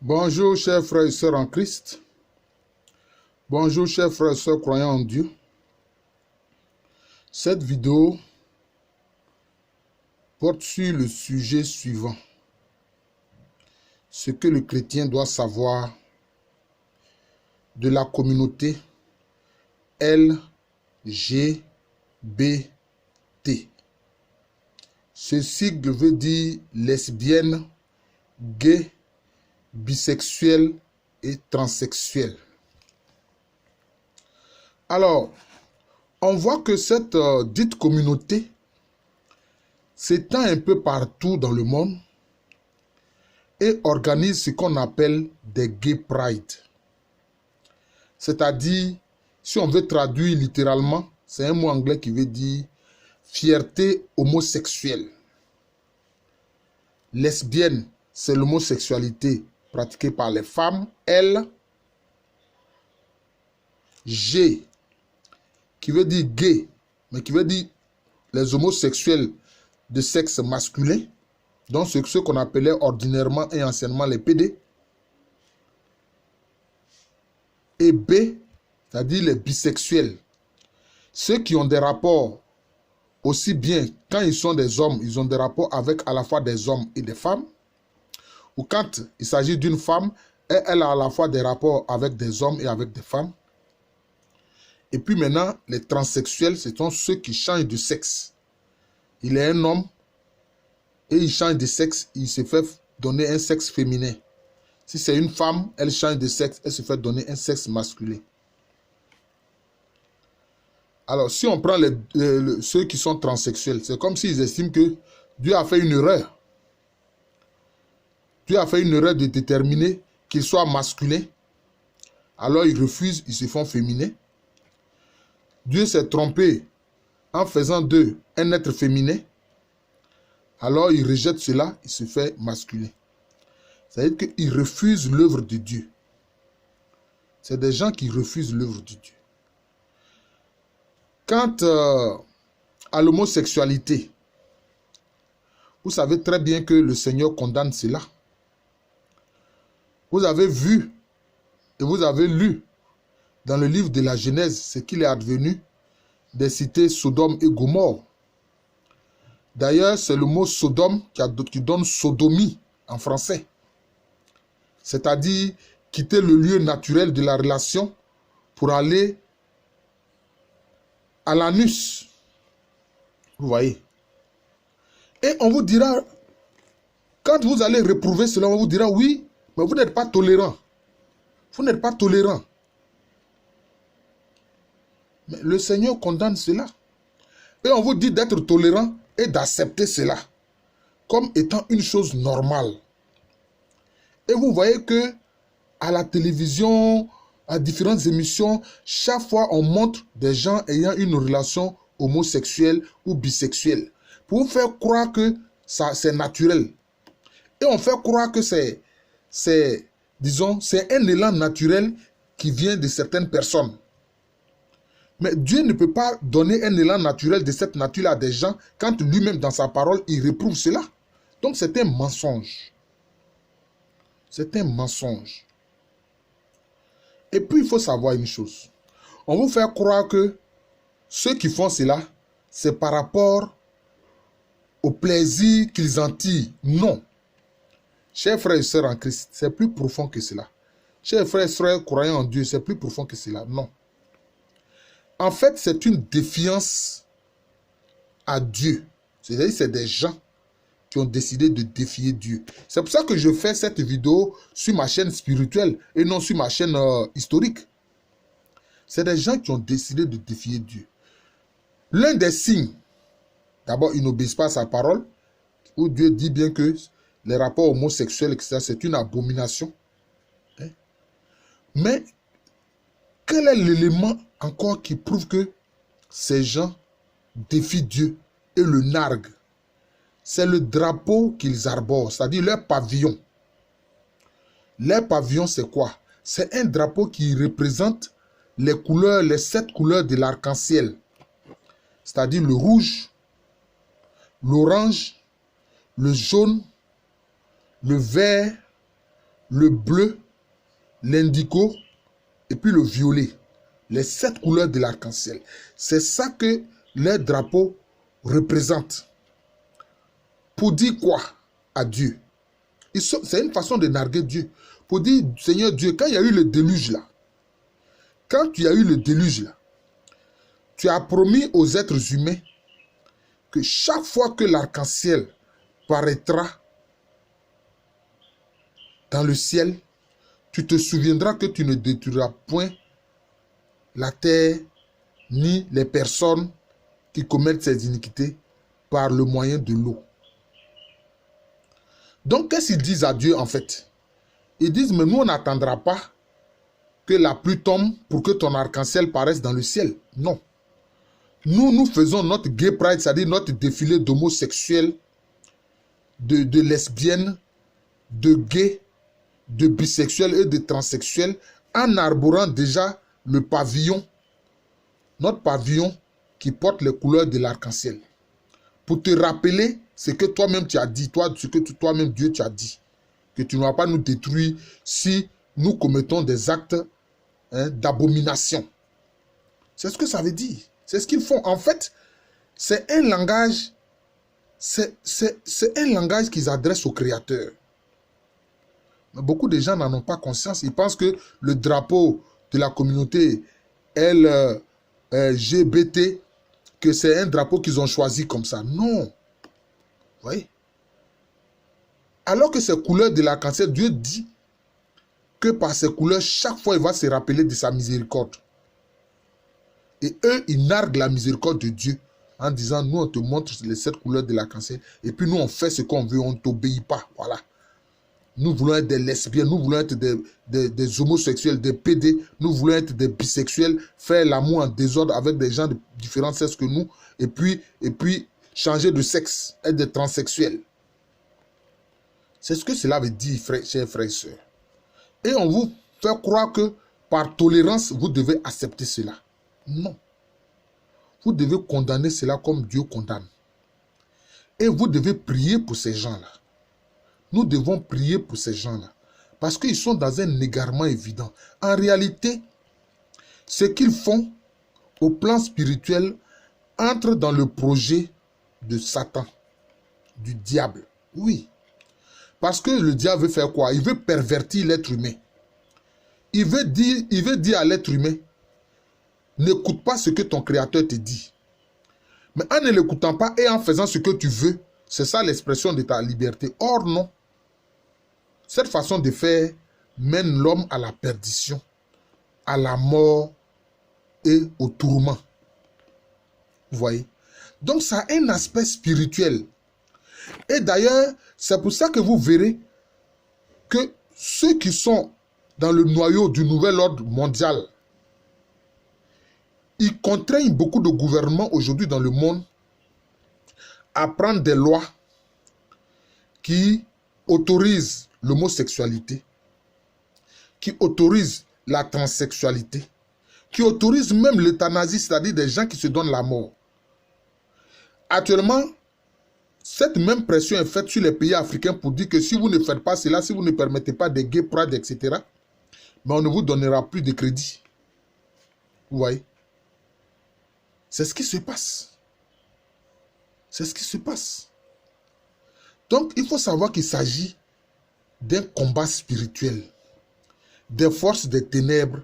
Bonjour chers frères et sœurs en Christ. Bonjour chers frères et sœurs croyants en Dieu. Cette vidéo porte sur le sujet suivant. Ce que le chrétien doit savoir de la communauté LGBT. Ce sigle veut dire lesbienne, gay, bisexuel et transsexuel. Alors, on voit que cette dite communauté s'étend un peu partout dans le monde et organise ce qu'on appelle des gay pride. C'est-à-dire, si on veut traduire littéralement, c'est un mot anglais qui veut dire fierté homosexuelle. Lesbienne, c'est l'homosexualité pratiquée par les femmes. L, G, qui veut dire gay, mais qui veut dire les homosexuels de sexe masculin, donc ce qu'on appelait ordinairement et anciennement les PD. Et B, c'est-à-dire les bisexuels, ceux qui ont des rapports aussi bien quand ils sont des hommes, ils ont des rapports avec à la fois des hommes et des femmes, ou quand il s'agit d'une femme, elle a à la fois des rapports avec des hommes et avec des femmes. Et puis maintenant, les transsexuels, ce sont ceux qui changent de sexe. Il est un homme et il change de sexe, il se fait donner un sexe féminin. Si c'est une femme, elle change de sexe, elle se fait donner un sexe masculin. Alors, si on prend ceux qui sont transsexuels, c'est comme s'ils estiment que Dieu a fait une erreur. Dieu a fait une erreur de déterminer qu'ils soient masculins. Alors, ils refusent, ils se font féminins. Dieu s'est trompé en faisant d'eux un être féminin. Alors, ils rejettent cela, ils se font masculin. C'est-à-dire qu'ils refusent l'œuvre de Dieu. C'est des gens qui refusent l'œuvre de Dieu. Quant à l'homosexualité, vous savez très bien que le Seigneur condamne cela. Vous avez vu et vous avez lu dans le livre de la Genèse ce qu'il est advenu des cités Sodome et Gomorrhe. D'ailleurs, c'est le mot Sodome qui donne sodomie en français. C'est-à-dire quitter le lieu naturel de la relation pour aller à l'anus. Vous voyez. Et on vous dira, quand vous allez réprouver cela, on vous dira oui, mais vous n'êtes pas tolérant. Vous n'êtes pas tolérant. Mais le Seigneur condamne cela. Et on vous dit d'être tolérant et d'accepter cela comme étant une chose normale. Et vous voyez que à la télévision, à différentes émissions, chaque fois on montre des gens ayant une relation homosexuelle ou bisexuelle pour vous faire croire que c'est naturel. Et on fait croire que c'est un élan naturel qui vient de certaines personnes. Mais Dieu ne peut pas donner un élan naturel de cette nature à des gens quand lui-même dans sa parole, il réprouve cela. Donc c'est un mensonge. C'est un mensonge. Et puis il faut savoir une chose. On vous fait croire que ceux qui font cela, c'est par rapport au plaisir qu'ils en tirent. Non. Chers frères et sœurs en Christ, c'est plus profond que cela. Chers frères et sœurs croyants en Dieu, c'est plus profond que cela. Non. En fait, c'est une défiance à Dieu. C'est-à-dire c'est des gens qui ont décidé de défier Dieu. C'est pour ça que je fais cette vidéo sur ma chaîne spirituelle et non sur ma chaîne historique. C'est des gens qui ont décidé de défier Dieu. L'un des signes, d'abord, ils n'obéissent pas à sa parole, où Dieu dit bien que les rapports homosexuels, etc., c'est une abomination. Hein? Mais, quel est l'élément encore qui prouve que ces gens défient Dieu et le narguent? C'est le drapeau qu'ils arborent, c'est-à-dire leur pavillon. Leur pavillon, c'est quoi? C'est un drapeau qui représente les couleurs, les 7 couleurs de l'arc-en-ciel. C'est-à-dire le rouge, l'orange, le jaune, le vert, le bleu, l'indigo et puis le violet. Les 7 couleurs de l'arc-en-ciel. C'est ça que les drapeaux représentent. Pour dire quoi à Dieu? C'est une façon de narguer Dieu. Pour dire, Seigneur Dieu, quand il y a eu le déluge là, quand il y a eu le déluge là, tu as promis aux êtres humains que chaque fois que l'arc-en-ciel paraîtra dans le ciel, tu te souviendras que tu ne détruiras point la terre ni les personnes qui commettent ces iniquités par le moyen de l'eau. Donc, qu'est-ce qu'ils disent à Dieu en fait? Ils disent, mais nous, on n'attendra pas que la pluie tombe pour que ton arc-en-ciel paraisse dans le ciel. Non. Nous faisons notre gay pride, c'est-à-dire notre défilé d'homosexuels, de lesbiennes, de gays, de bisexuels et de transsexuels, en arborant déjà le pavillon, notre pavillon qui porte les couleurs de l'arc-en-ciel. Pour te rappeler ce que toi-même tu as dit, ce que toi-même Dieu tu as dit, que tu ne vas pas nous détruire si nous commettons des actes d'abomination. C'est ce que ça veut dire. C'est ce qu'ils font. En fait, c'est un langage, c'est un langage qu'ils adressent au Créateur. Mais beaucoup de gens n'en ont pas conscience. Ils pensent que le drapeau de la communauté LGBT, que c'est un drapeau qu'ils ont choisi comme ça. Non. Vous voyez? Alors que ces couleurs de l'arc-en-ciel, Dieu dit que par ces couleurs, chaque fois, il va se rappeler de sa miséricorde. Et eux, ils narguent la miséricorde de Dieu en disant, nous, on te montre les 7 couleurs de l'arc-en-ciel. Et puis, nous, on fait ce qu'on veut, on ne t'obéit pas. Voilà. Nous voulons être des lesbiennes, nous voulons être des homosexuels, des PD, nous voulons être des bisexuels, faire l'amour en désordre avec des gens de différents sexes que nous, et puis changer de sexe, être des transsexuels. C'est ce que cela veut dire, chers frères et sœurs. Et on vous fait croire que par tolérance, vous devez accepter cela. Non. Vous devez condamner cela comme Dieu condamne. Et vous devez prier pour ces gens-là. Nous devons prier pour ces gens-là. Parce qu'ils sont dans un égarement évident. En réalité, ce qu'ils font au plan spirituel entre dans le projet de Satan, du diable. Oui. Parce que le diable veut faire quoi? Il veut pervertir l'être humain. Il veut dire à l'être humain, n'écoute pas ce que ton créateur te dit. Mais en ne l'écoutant pas et en faisant ce que tu veux, c'est ça l'expression de ta liberté. Or non. Cette façon de faire mène l'homme à la perdition, à la mort et au tourment. Vous voyez? Donc ça a un aspect spirituel. Et d'ailleurs, c'est pour ça que vous verrez que ceux qui sont dans le noyau du nouvel ordre mondial, ils contraignent beaucoup de gouvernements aujourd'hui dans le monde à prendre des lois qui autorisent l'homosexualité, qui autorisent la transsexualité, qui autorisent même l'euthanasie, c'est-à-dire des gens qui se donnent la mort. Actuellement, cette même pression est faite sur les pays africains pour dire que si vous ne faites pas cela, si vous ne permettez pas des gay pride, etc., mais on ne vous donnera plus de crédit. Vous voyez? C'est ce qui se passe. C'est ce qui se passe. Donc, il faut savoir qu'il s'agit d'un combat spirituel. Des forces des ténèbres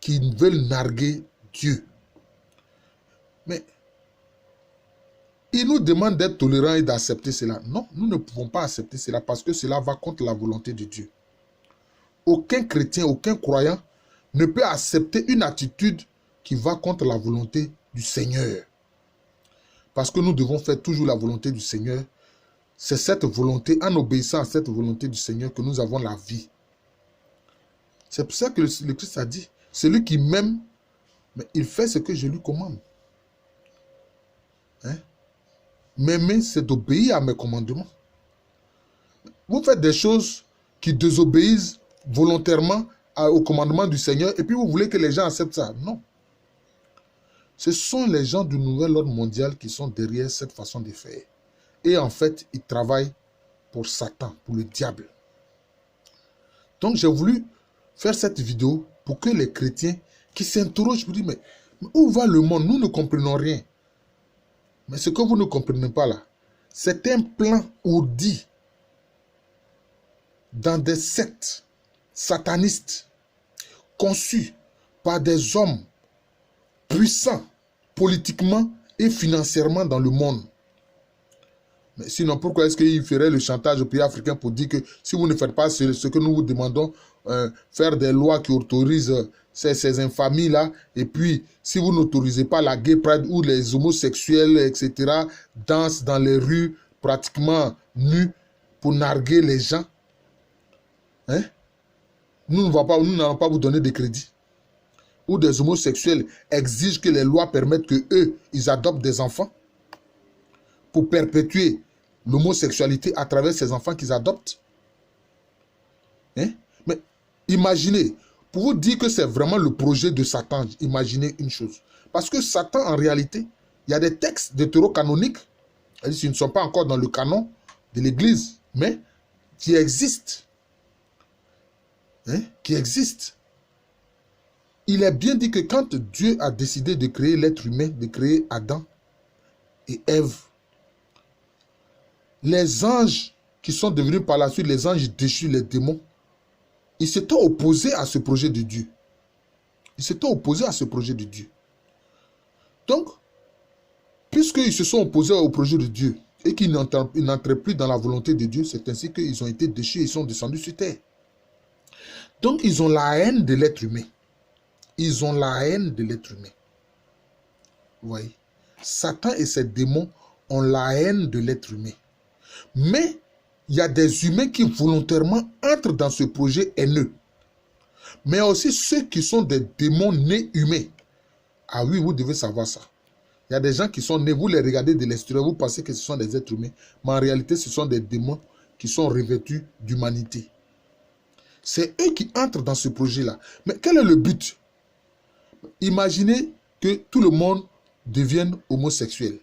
qui veulent narguer Dieu. Mais ils nous demandent d'être tolérants et d'accepter cela. Non, nous ne pouvons pas accepter cela parce que cela va contre la volonté de Dieu. Aucun chrétien, aucun croyant ne peut accepter une attitude qui va contre la volonté du Seigneur. Parce que nous devons faire toujours la volonté du Seigneur. C'est cette volonté, en obéissant à cette volonté du Seigneur, que nous avons la vie. C'est pour ça que le Christ a dit, celui qui m'aime, mais il fait ce que je lui commande. Hein? M'aimer, c'est d'obéir à mes commandements. Vous faites des choses qui désobéissent volontairement au commandement du Seigneur et puis vous voulez que les gens acceptent ça. Non. Ce sont les gens du nouvel ordre mondial qui sont derrière cette façon de faire. Et en fait, ils travaillent pour Satan, pour le diable. Donc j'ai voulu faire cette vidéo pour que les chrétiens qui s'interrogent, me disent, mais où va le monde? Nous ne comprenons rien. Mais ce que vous ne comprenez pas là, c'est un plan ourdi dans des sectes satanistes conçus par des hommes puissants politiquement et financièrement dans le monde. Mais sinon, pourquoi est-ce qu'il ferait le chantage au pays africain pour dire que si vous ne faites pas ce que nous vous demandons, faire des lois qui autorisent ces infamies-là, et puis si vous n'autorisez pas la gay pride où les homosexuels, etc., dansent dans les rues pratiquement nus pour narguer les gens, hein? Nous n'allons pas vous donner de crédit. Ou des homosexuels exigent que les lois permettent que eux, ils adoptent des enfants pour perpétuer l'homosexualité à travers ces enfants qu'ils adoptent. Hein? Mais imaginez, pour vous dire que c'est vraiment le projet de Satan, imaginez une chose. Parce que Satan, en réalité, il y a des textes deutérocanoniques, ils ne sont pas encore dans le canon de l'Église, mais qui existent. Hein? Qui existent. Il est bien dit que quand Dieu a décidé de créer l'être humain, de créer Adam et Ève, les anges qui sont devenus par la suite les anges déchus, les démons, ils s'étaient opposés à ce projet de Dieu. Ils s'étaient opposés à ce projet de Dieu. Donc, puisqu'ils se sont opposés au projet de Dieu et qu'ils n'entraient plus dans la volonté de Dieu, c'est ainsi qu'ils ont été déchus et ils sont descendus sur terre. Donc, ils ont la haine de l'être humain. Ils ont la haine de l'être humain. Vous voyez? Satan et ses démons ont la haine de l'être humain. Mais il y a des humains qui volontairement entrent dans ce projet haineux. Mais aussi ceux qui sont des démons nés humains. Ah oui, vous devez savoir ça. Il y a des gens qui sont nés, vous les regardez de l'extérieur, vous pensez que ce sont des êtres humains. Mais en réalité, ce sont des démons qui sont revêtus d'humanité. C'est eux qui entrent dans ce projet-là. Mais quel est le but? Imaginez que tout le monde devienne homosexuel.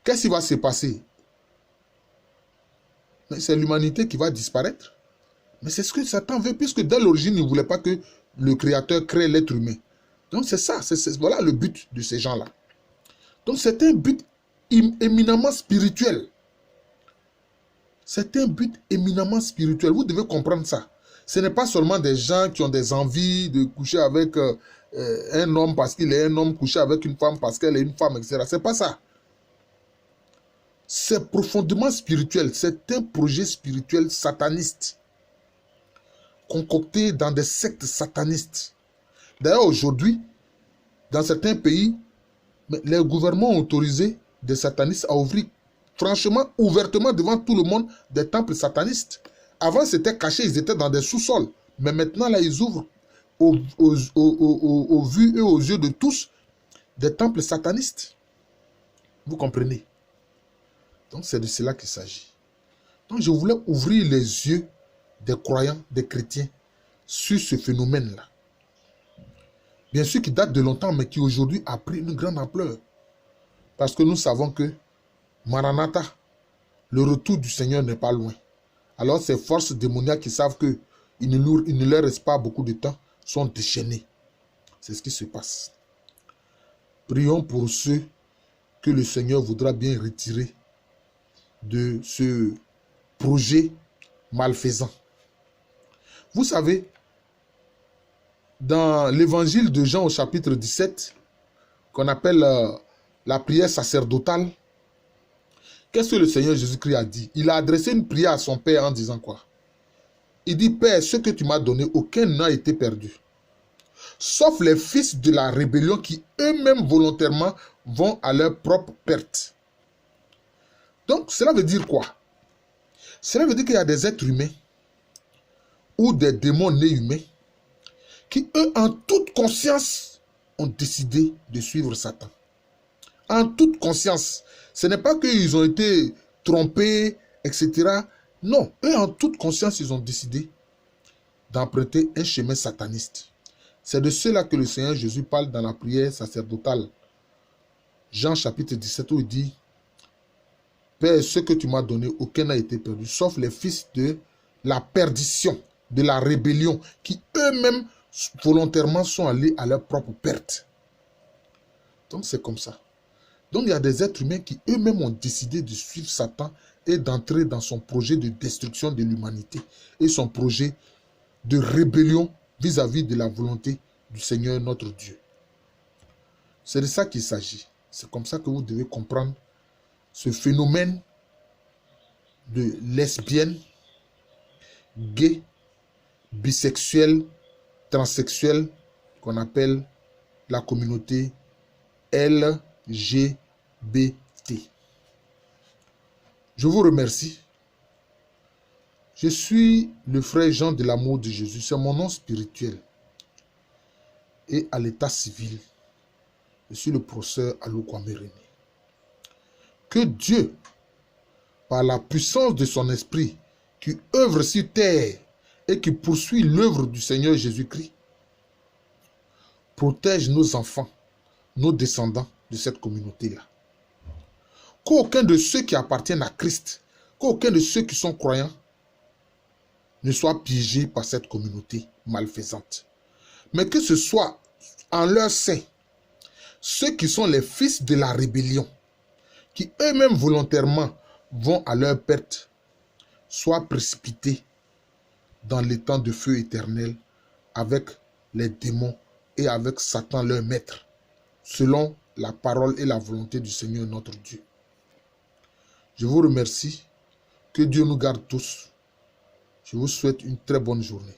Qu'est-ce qui va se passer? C'est l'humanité qui va disparaître. Mais c'est ce que Satan veut, puisque dès l'origine, il ne voulait pas que le Créateur crée l'être humain. Donc c'est ça, voilà le but de ces gens-là. Donc c'est un but éminemment spirituel. C'est un but éminemment spirituel. Vous devez comprendre ça. Ce n'est pas seulement des gens qui ont des envies de coucher avec un homme parce qu'il est un homme, coucher avec une femme parce qu'elle est une femme, etc. Ce n'est pas ça. C'est profondément spirituel. C'est un projet spirituel sataniste, concocté dans des sectes satanistes. D'ailleurs, aujourd'hui, dans certains pays, les gouvernements ont autorisé des satanistes à ouvrir, franchement, ouvertement devant tout le monde, des temples satanistes. Avant, c'était caché, ils étaient dans des sous-sols. Mais maintenant, là, ils ouvrent au vu et aux yeux de tous des temples satanistes. Vous comprenez? Donc, c'est de cela qu'il s'agit. Donc, je voulais ouvrir les yeux des croyants, des chrétiens, sur ce phénomène-là. Bien sûr, qui date de longtemps, mais qui aujourd'hui a pris une grande ampleur. Parce que nous savons que Maranatha, le retour du Seigneur n'est pas loin. Alors, ces forces démoniaques qui savent qu'il ne leur reste pas beaucoup de temps, sont déchaînées. C'est ce qui se passe. Prions pour ceux que le Seigneur voudra bien retirer de ce projet malfaisant. Vous savez, dans l'évangile de Jean au chapitre 17, qu'on appelle la prière sacerdotale, qu'est-ce que le Seigneur Jésus-Christ a dit? Il a adressé une prière à son Père en disant quoi? Il dit, Père, ce que tu m'as donné, aucun n'a été perdu. Sauf les fils de la rébellion qui eux-mêmes volontairement vont à leur propre perte. Donc, cela veut dire quoi? Cela veut dire qu'il y a des êtres humains ou des démons nés humains qui, eux, en toute conscience, ont décidé de suivre Satan. En toute conscience. Ce n'est pas qu'ils ont été trompés, etc. Non, eux, en toute conscience, ils ont décidé d'emprunter un chemin sataniste. C'est de cela que le Seigneur Jésus parle dans la prière sacerdotale. Jean chapitre 17 où il dit, Père, ce que tu m'as donné, aucun n'a été perdu, sauf les fils de la perdition. de la rébellion, qui eux-mêmes volontairement sont allés à leur propre perte. Donc c'est comme ça. Donc il y a des êtres humains qui eux-mêmes ont décidé de suivre Satan et d'entrer dans son projet de destruction de l'humanité et son projet de rébellion vis-à-vis de la volonté du Seigneur notre Dieu. C'est de ça qu'il s'agit. C'est comme ça que vous devez comprendre ce phénomène de lesbiennes, gays, bisexuels, transsexuels, qu'on appelle la communauté LGBT. Je vous remercie. Je suis le frère Jean de l'amour de Jésus. C'est mon nom spirituel. Et à l'état civil, je suis le professeur Alou Kwame René. Que Dieu, par la puissance de son esprit, qui œuvre sur terre et qui poursuit l'œuvre du Seigneur Jésus-Christ, protège nos enfants, nos descendants de cette communauté-là. Qu'aucun de ceux qui appartiennent à Christ, qu'aucun de ceux qui sont croyants ne soit piégé par cette communauté malfaisante. Mais que ce soit en leur sein, ceux qui sont les fils de la rébellion, qui eux-mêmes volontairement vont à leur perte, soient précipités dans l'étang de feu éternel avec les démons et avec Satan leur maître, selon la parole et la volonté du Seigneur notre Dieu. Je vous remercie. Que Dieu nous garde tous. Je vous souhaite une très bonne journée.